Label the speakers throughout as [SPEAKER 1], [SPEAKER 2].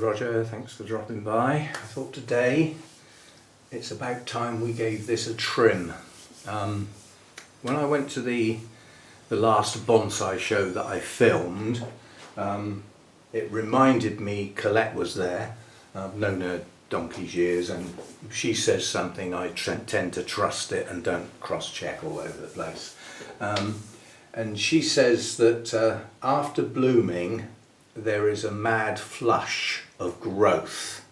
[SPEAKER 1] Roger, thanks for dropping by. I thought today it's about time we gave this a trim. When I went to the last bonsai show that I filmed, it reminded me Colette was there. I've known her donkey's years, and she says something, I tend to trust it and don't cross-check all over the place. And she says that after blooming there is a mad flush of growth,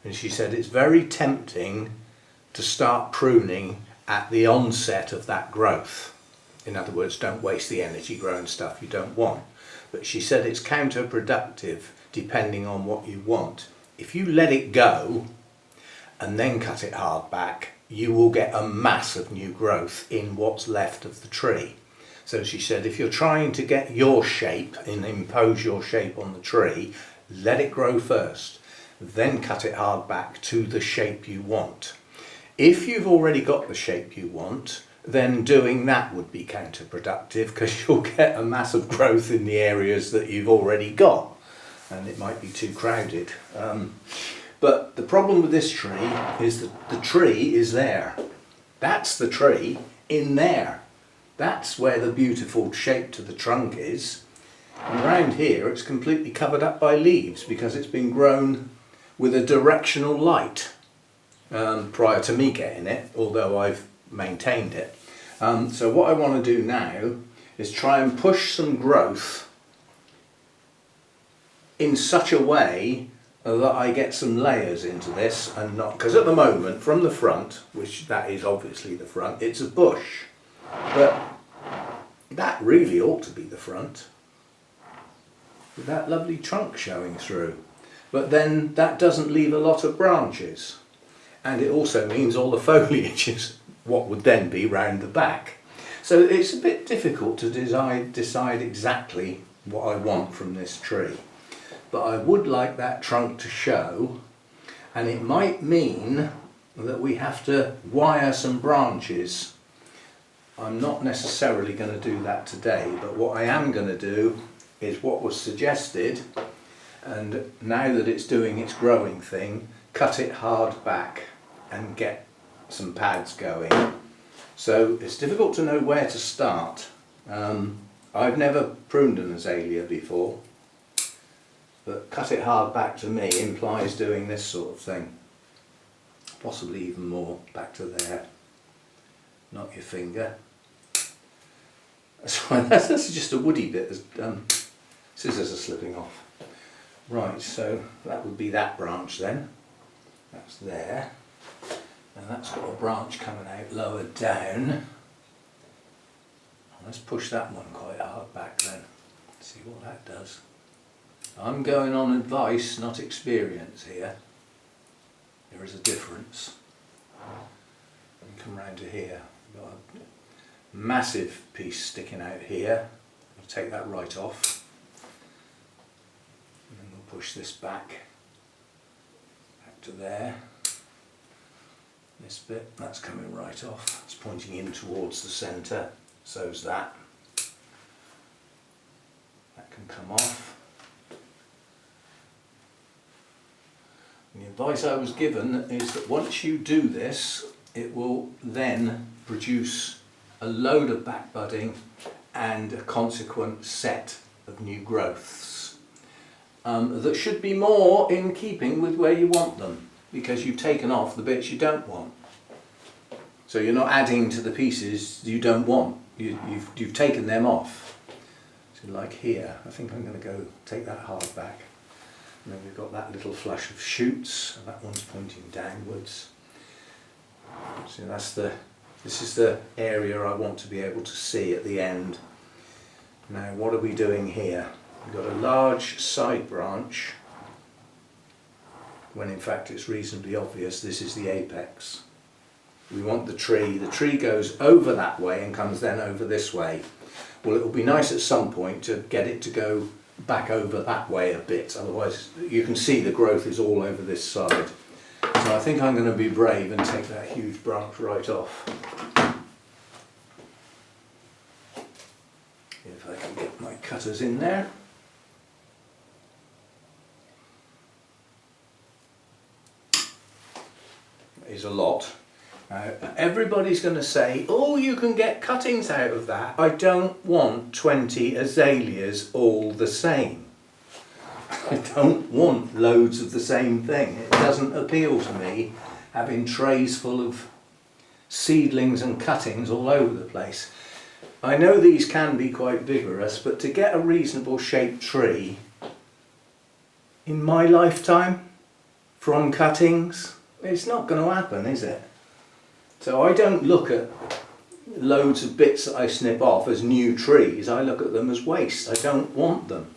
[SPEAKER 1] and she said it's very tempting to start pruning at the onset of that growth. In other words, don't waste the energy growing stuff you don't want. But she said it's counterproductive depending on what you want. If you let it go and then cut it hard back, you will get a mass of new growth in what's left of the tree. So she said if you're trying to get your shape and impose your shape on the tree, let it grow first, then cut it hard back to the shape you want. If you've already got the shape you want, then doing that would be counterproductive because you'll get a massive growth in the areas that you've already got, and it might be too crowded. But the problem with this tree is that the tree is there. That's the tree in there. That's where the beautiful shape to the trunk is. And around here it's completely covered up by leaves because it's been grown with a directional light prior to me getting it, although I've maintained it. So what I want to do now is try and push some growth in such a way that I get some layers into this, and not, because at the moment from the front, which that is obviously the front, it's a bush, but that really ought to be the front with that lovely trunk showing through. But then that doesn't leave a lot of branches, and it also means all the foliage is what would then be round the back. So it's a bit difficult to decide exactly what I want from this tree. But I would like that trunk to show, and it might mean that we have to wire some branches. I'm not necessarily going to do that today, but what I am going to do is what was suggested, and now that it's doing its growing thing, cut it hard back and get some pads going. So it's difficult to know where to start. I've never pruned an azalea before, but cut it hard back to me implies doing this sort of thing. Possibly even more, back to there, not your finger. That's just a woody bit, scissors are slipping off. Right, so that would be that branch then, that's there. And that's got a branch coming out lower down. Let's push that one quite hard back then, see what that does. I'm going on advice, not experience here. There is a difference. And come round to here. We've got a massive piece sticking out here. I'll take that right off. And then we'll push this back to there. This bit, that's coming right off. It's pointing in towards the centre, so's that. That can come off. And the advice I was given is that once you do this, it will then produce a load of back budding and a consequent set of new growths that should be more in keeping with where you want them, because you've taken off the bits you don't want. So you're not adding to the pieces you don't want, you've taken them off. So like here, I think I'm going to go take that hard back. And then we've got that little flush of shoots, and that one's pointing downwards. So this is the area I want to be able to see at the end. Now what are we doing here? We've got a large side branch, when in fact it's reasonably obvious this is the apex. We want the tree goes over that way and comes then over this way. Well, it will be nice at some point to get it to go back over that way a bit, otherwise you can see the growth is all over this side. So I think I'm going to be brave and take that huge branch right off. If I can get my cutters in there. is a lot. Everybody's going to say, oh, you can get cuttings out of that. I don't want 20 azaleas all the same. I don't want loads of the same thing. It doesn't appeal to me having trays full of seedlings and cuttings all over the place. I know these can be quite vigorous, but to get a reasonable shaped tree in my lifetime from cuttings, it's not going to happen, is it? So I don't look at loads of bits that I snip off as new trees. I look at them as waste. I don't want them.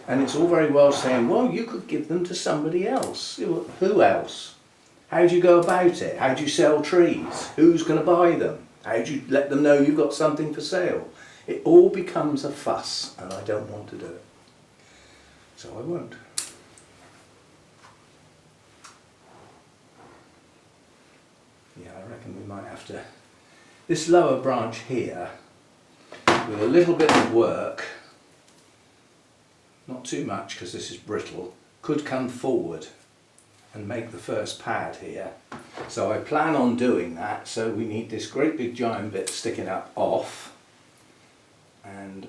[SPEAKER 1] And it's all very well saying, well, you could give them to somebody else. Who else? How do you go about it? How do you sell trees? Who's going to buy them? How do you let them know you've got something for sale? It all becomes a fuss, and I don't want to do it. So I won't. Yeah, I reckon we might have to... This lower branch here, with a little bit of work, not too much because this is brittle, could come forward and make the first pad here. So I plan on doing that, so we need this great big giant bit sticking up off and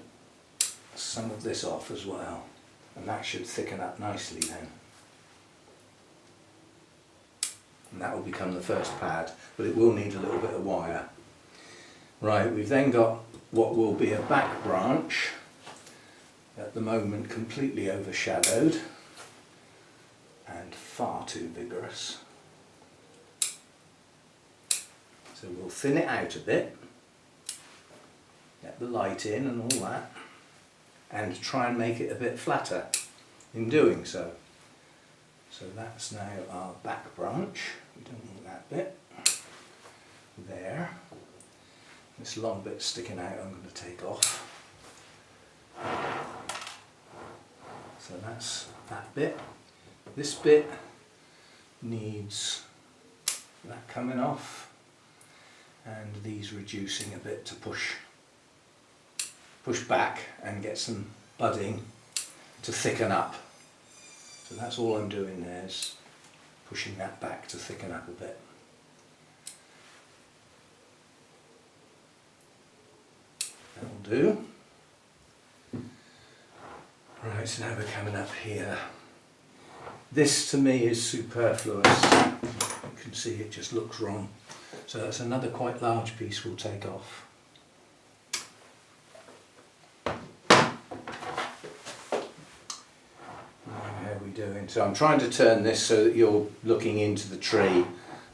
[SPEAKER 1] some of this off as well, and that should thicken up nicely then. And that will become the first pad, but it will need a little bit of wire. Right, we've then got what will be a back branch, at the moment completely overshadowed and far too vigorous. So we'll thin it out a bit, get the light in and all that, and try and make it a bit flatter in doing so. So that's now our back branch. We don't want that bit. There. This long bit sticking out I'm going to take off. So that's that bit. This bit needs that coming off and these reducing a bit to push back and get some budding to thicken up. So that's all I'm doing there, is pushing that back to thicken up a bit. That'll do. Right, so now we're coming up here. This to me is superfluous. You can see it just looks wrong. So that's another quite large piece we'll take off. Doing. So I'm trying to turn this so that you're looking into the tree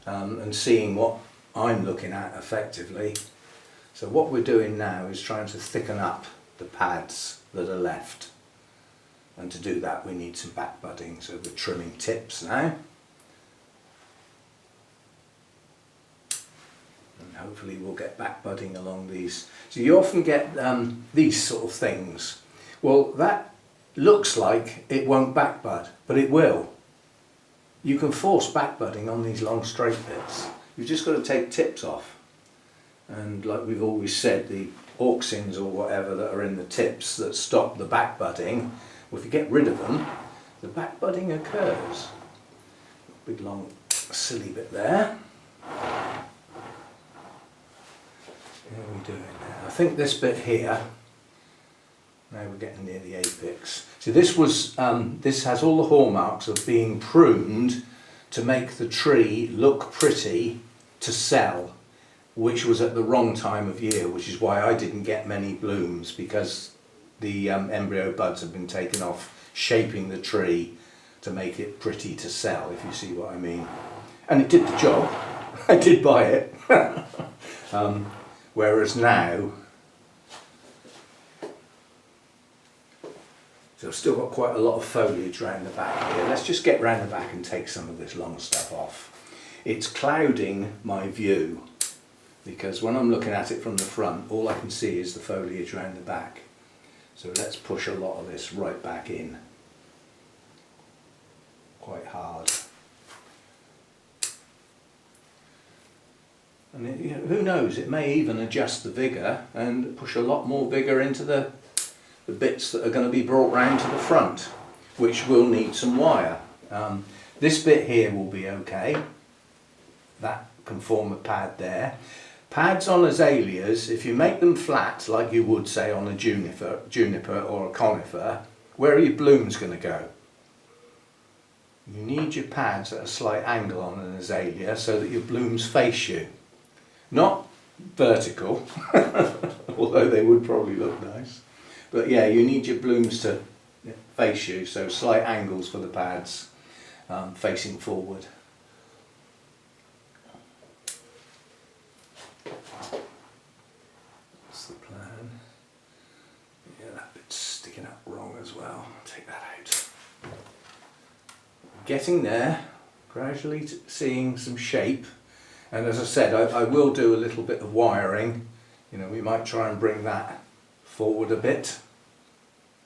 [SPEAKER 1] and seeing what I'm looking at effectively. So what we're doing now is trying to thicken up the pads that are left, and to do that we need some back budding, so we're trimming tips now, and hopefully we'll get back budding along these. So you often get these sort of things. Well, that looks like it won't back bud, but it will. You can force back budding on these long straight bits. You've just got to take tips off. And like we've always said, the auxins or whatever that are in the tips that stop the back budding, well, if you get rid of them, the back budding occurs. Big long silly bit there. How are we doing there? I think this bit here, now we're getting near the apex. So this has all the hallmarks of being pruned to make the tree look pretty to sell, which was at the wrong time of year, which is why I didn't get many blooms, because the embryo buds have been taken off shaping the tree to make it pretty to sell, if you see what I mean. And it did the job. I did buy it. Whereas now, so I've still got quite a lot of foliage around the back here. Let's just get round the back and take some of this long stuff off. It's clouding my view, because when I'm looking at it from the front, all I can see is the foliage around the back. So let's push a lot of this right back in, quite hard. And it, who knows, it may even adjust the vigour and push a lot more vigour into the bits that are going to be brought round to the front, which will need some wire. This bit here will be okay. that can form a pad there. Pads on azaleas, if you make them flat like you would say on a juniper or a conifer, where are your blooms going to go? You need your pads at a slight angle on an azalea so that your blooms face you. Not vertical, although they would probably look nice. But yeah, you need your blooms to face you, so slight angles for the pads facing forward. That's the plan. Yeah, that bit's sticking up wrong as well. Take that out. Getting there, gradually seeing some shape, and as I said, I will do a little bit of wiring. You know, we might try and bring that forward a bit,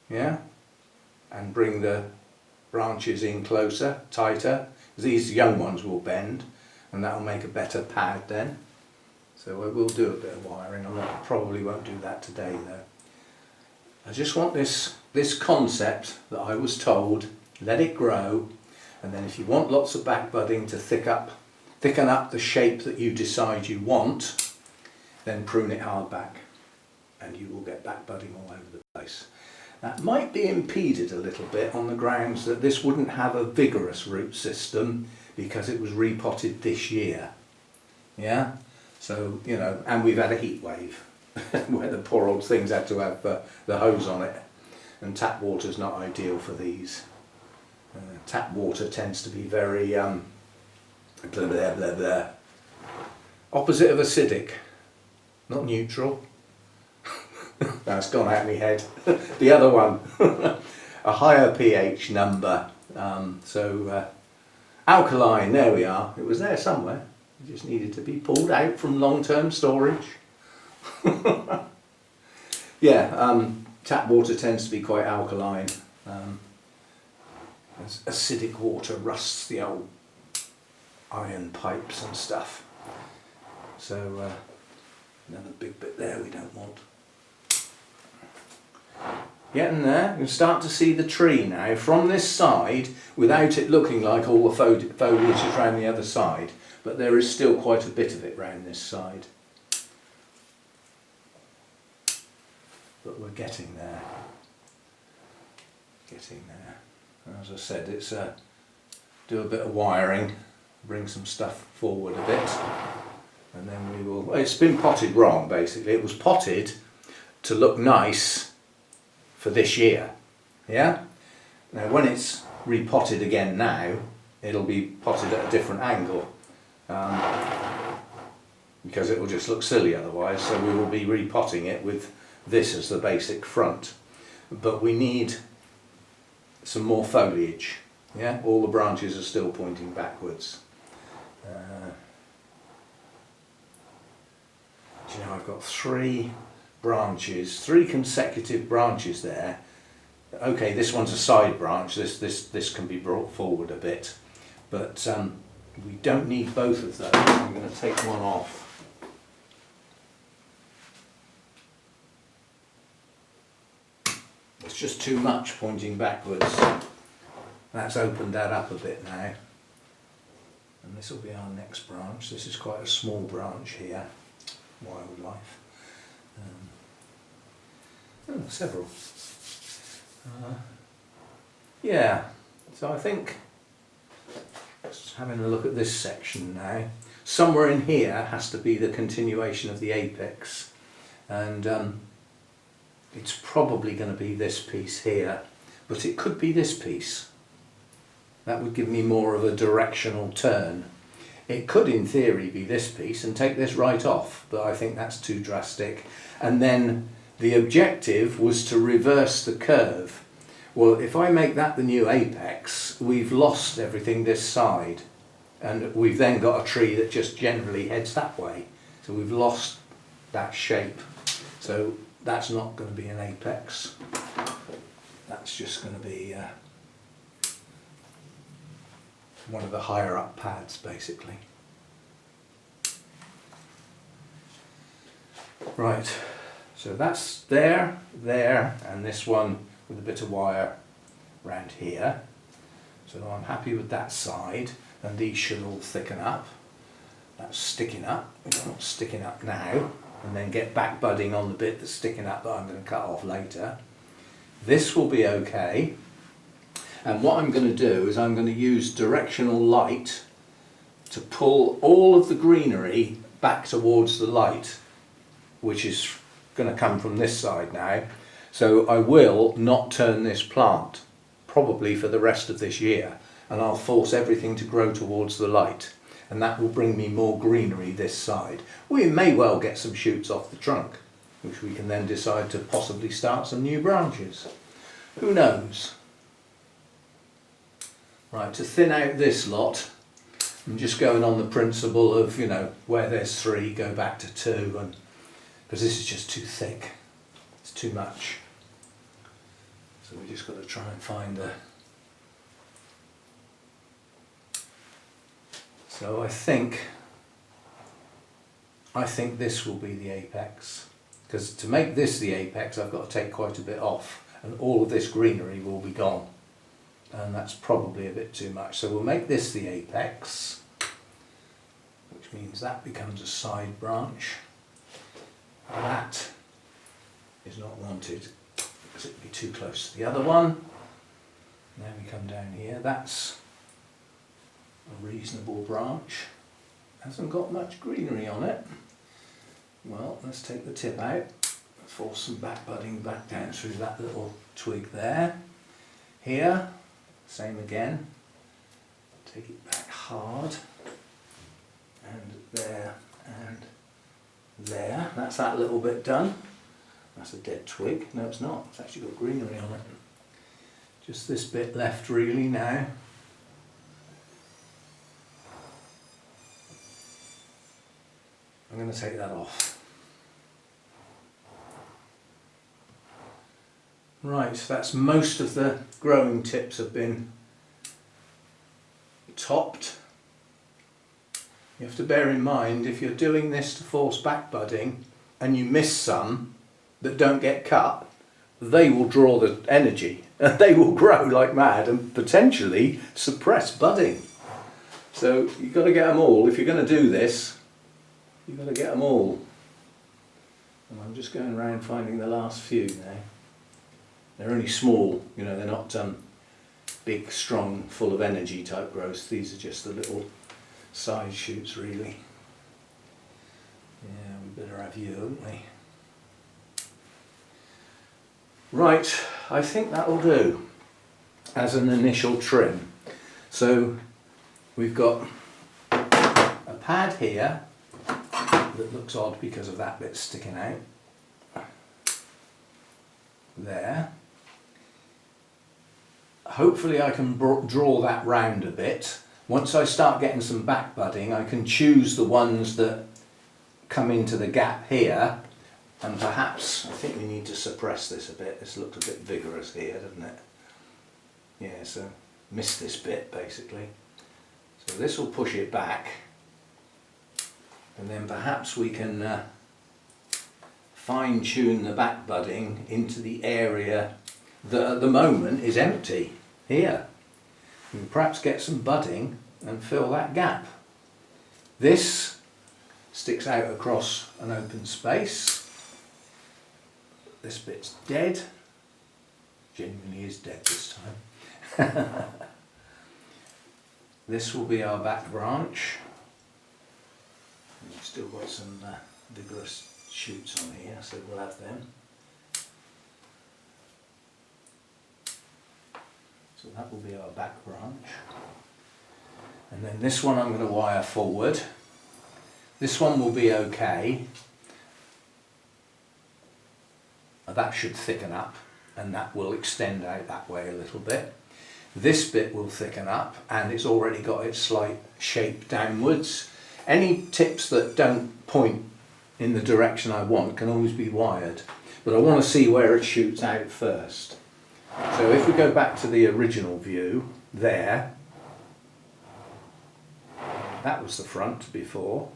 [SPEAKER 1] yeah, and bring the branches in closer, tighter. These young ones will bend, and that will make a better pad then. So I will do a bit of wiring. Probably won't do that today though. I just want this concept that I was told, let it grow. And then if you want lots of back budding to thicken up the shape that you decide you want, then prune it hard back and you will get back budding all over the place. That might be impeded a little bit on the grounds that this wouldn't have a vigorous root system because it was repotted this year. Yeah, so you know, and we've had a heat wave where the poor old things had to have the hose on it, and tap water's not ideal for these. Tap water tends to be very blah, blah, blah, blah. Opposite of acidic, not neutral. That's gone out of my head. The other one, a higher pH number. Alkaline, there we are. It was there somewhere. It just needed to be pulled out from long-term storage. Yeah, tap water tends to be quite alkaline. Acidic water rusts the old iron pipes and stuff. So another big bit there we don't want. Getting there, you can start to see the tree now from this side without it looking like all the foliage is around the other side, but there is still quite a bit of it around this side. But we're getting there. Getting there. As I said, it's do a bit of wiring, bring some stuff forward a bit, and then we will. It's been potted wrong basically. It was potted to look nice for this year, yeah. Now when it's repotted again now, it'll be potted at a different angle because it will just look silly otherwise. So we will be repotting it with this as the basic front, but we need some more foliage. Yeah, all the branches are still pointing backwards. Do you know, I've got three consecutive branches there. Okay, this one's a side branch. This can be brought forward a bit, but we don't need both of those. I'm going to take one off. It's just too much pointing backwards. That's opened that up a bit now. And this will be our next branch. This is quite a small branch here. Wildlife. Several. Yeah, so I think, just having a look at this section now, somewhere in here has to be the continuation of the apex, and it's probably going to be this piece here, but it could be this piece. That would give me more of a directional turn. It could in theory be this piece and take this right off, but I think that's too drastic. And then the objective was to reverse the curve. Well, if I make that the new apex, we've lost everything this side, and we've then got a tree that just generally heads that way. So we've lost that shape. So that's not going to be an apex. That's just going to be one of the higher up pads basically. Right, so that's there, and this one with a bit of wire around here. So I'm happy with that side, and these should all thicken up. That's sticking up. We don't want sticking up now, and then get back budding on the bit that's sticking up that I'm going to cut off later. This will be okay. And what I'm going to do is I'm going to use directional light to pull all of the greenery back towards the light, which is going to come from this side now. So I will not turn this plant, probably for the rest of this year, and I'll force everything to grow towards the light, and that will bring me more greenery this side. We may well get some shoots off the trunk, which we can then decide to possibly start some new branches. Who knows? Right, to thin out this lot, I'm just going on the principle of, you know, where there's 3, go back to 2, and because this is just too thick. It's too much. So we just got to try and find a... So I think this will be the apex, because to make this the apex I've got to take quite a bit off, and all of this greenery will be gone, and that's probably a bit too much. So we'll make this the apex, which means that becomes a side branch. That is not wanted because it would be too close to the other one. And then we come down here, that's a reasonable branch. Hasn't got much greenery on it. Well, let's take the tip out, force some back budding back down through that little twig there. Here, same again, take it back hard, and there, and there. That's that little bit done. That's a dead twig. No, it's not. It's actually got greenery on it. Just this bit left really now. I'm going to take that off. Right, that's most of the growing tips have been topped. You have to bear in mind, if you're doing this to force back budding and you miss some that don't get cut, they will draw the energy and they will grow like mad and potentially suppress budding. So you've got to get them all. If you're going to do this, you've got to get them all. And I'm just going around finding the last few now. They're only small, you know, they're not big, strong, full of energy type growths. These are just the little side shoots really. Yeah, we better have you, haven't we? Right, I think that'll do as an initial trim. So we've got a pad here that looks odd because of that bit sticking out. There. Hopefully I can draw that round a bit. Once I start getting some back budding, I can choose the ones that come into the gap here, and perhaps, I think we need to suppress this a bit. This looks a bit vigorous here, doesn't it? Yeah, so miss this bit basically. So this will push it back, and then perhaps we can fine tune the back budding into the area that at the moment is empty here. And perhaps get some budding and fill that gap. This sticks out across an open space. This bit's dead. Genuinely is dead this time. This will be our back branch. We've still got some vigorous shoots on here, so we'll have them. So that will be our back branch. And then this one I'm going to wire forward. This one will be okay. That should thicken up, and that will extend out that way a little bit. This bit will thicken up, and it's already got its slight shape downwards. Any tips that don't point in the direction I want can always be wired, but I want to see where it shoots out first. So if we go back to the original view there, that was the front before,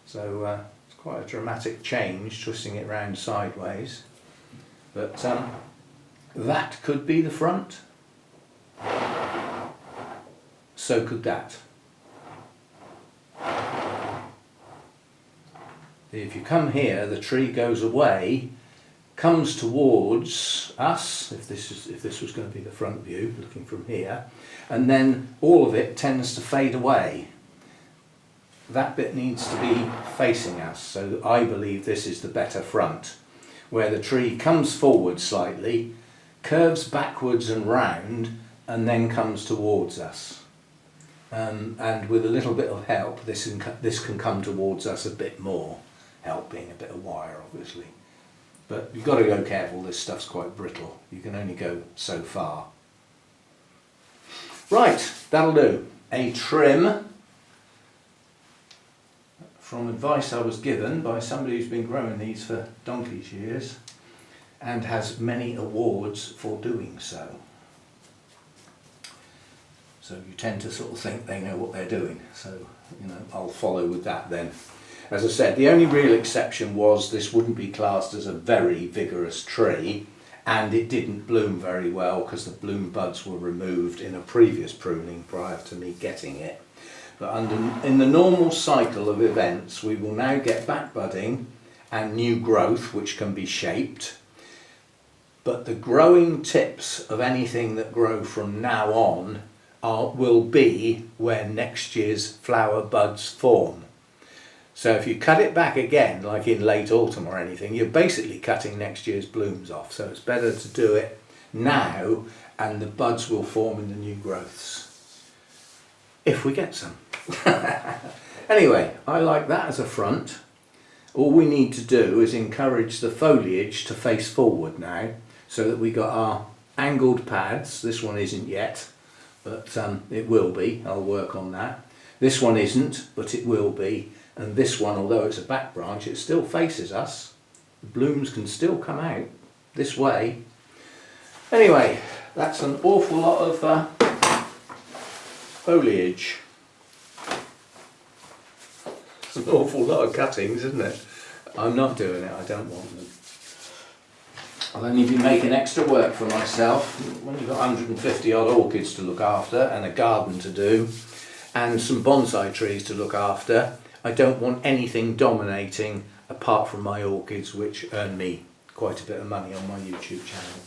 [SPEAKER 1] so it's quite a dramatic change, twisting it round sideways, but that could be the front, so could that. if you come here, the tree goes away, comes towards us, if this was going to be the front view, looking from here, and then all of it tends to fade away. That bit needs to be facing us, so I believe this is the better front, where the tree comes forward slightly, curves backwards and round, and then comes towards us. And with a little bit of help, this can come towards us a bit more. Help being a bit of wire, obviously. But you've got to go careful, this stuff's quite brittle. You can only go so far. Right, that'll do. A trim from advice I was given by somebody who's been growing these for donkey's years and has many awards for doing so. So you tend to sort of think they know what they're doing. So, you know, I'll follow with that then. As I said, the only real exception was this wouldn't be classed as a very vigorous tree, and it didn't bloom very well because the bloom buds were removed in a previous pruning prior to me getting it. But in the normal cycle of events, we will now get back budding and new growth which can be shaped. But the growing tips of anything that grow from now on will be where next year's flower buds form. So if you cut it back again, like in late autumn or anything, you're basically cutting next year's blooms off. So it's better to do it now, and the buds will form in the new growths. If we get some. Anyway, I like that as a front. All we need to do is encourage the foliage to face forward now, so that we got our angled pads. This one isn't yet, but it will be. I'll work on that. This one isn't, but it will be. And this one, although it's a back branch, it still faces us. The blooms can still come out this way. Anyway, that's an awful lot of foliage. It's an awful lot of cuttings, isn't it? I'm not doing it, I don't want them. I'll only be making extra work for myself when you've got 150 odd orchids to look after and a garden to do and some bonsai trees to look after. I don't want anything dominating apart from my orchids, which earn me quite a bit of money on my YouTube channel.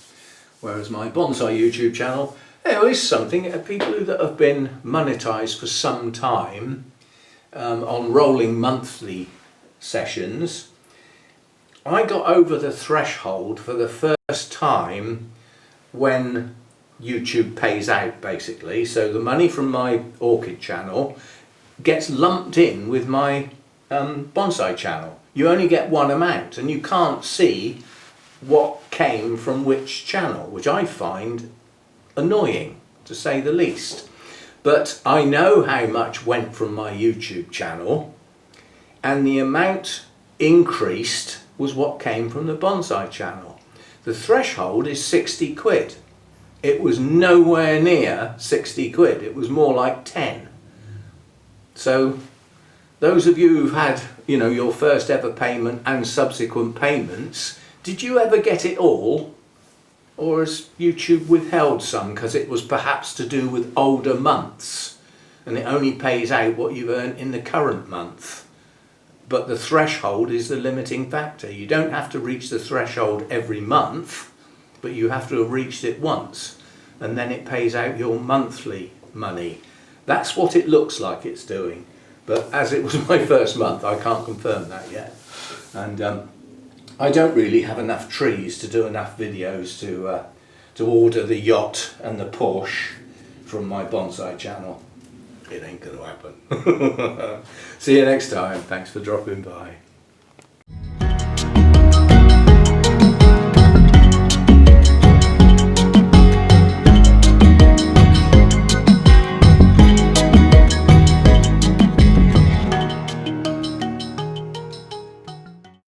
[SPEAKER 1] Whereas my bonsai YouTube channel, there is something, people that have been monetized for some time on rolling monthly sessions, I got over the threshold for the first time when YouTube pays out, basically. So the money from my orchid channel gets lumped in with my bonsai channel. You only get one amount and you can't see what came from which channel, which I find annoying, to say the least. But I know how much went from my YouTube channel, and the amount increased was what came from the bonsai channel. The threshold is 60 quid. It was nowhere near 60 quid, it was more like 10. So those of you who've had, you know, your first ever payment and subsequent payments, did you ever get it all? Or has YouTube withheld some because it was perhaps to do with older months and it only pays out what you've earned in the current month? But the threshold is the limiting factor. You don't have to reach the threshold every month, but you have to have reached it once, and then it pays out your monthly money. That's what it looks like it's doing. But as it was my first month, I can't confirm that yet. And I don't really have enough trees to do enough videos to order the yacht and the Porsche from my bonsai channel. It ain't going to happen. See you next time. Thanks for dropping by.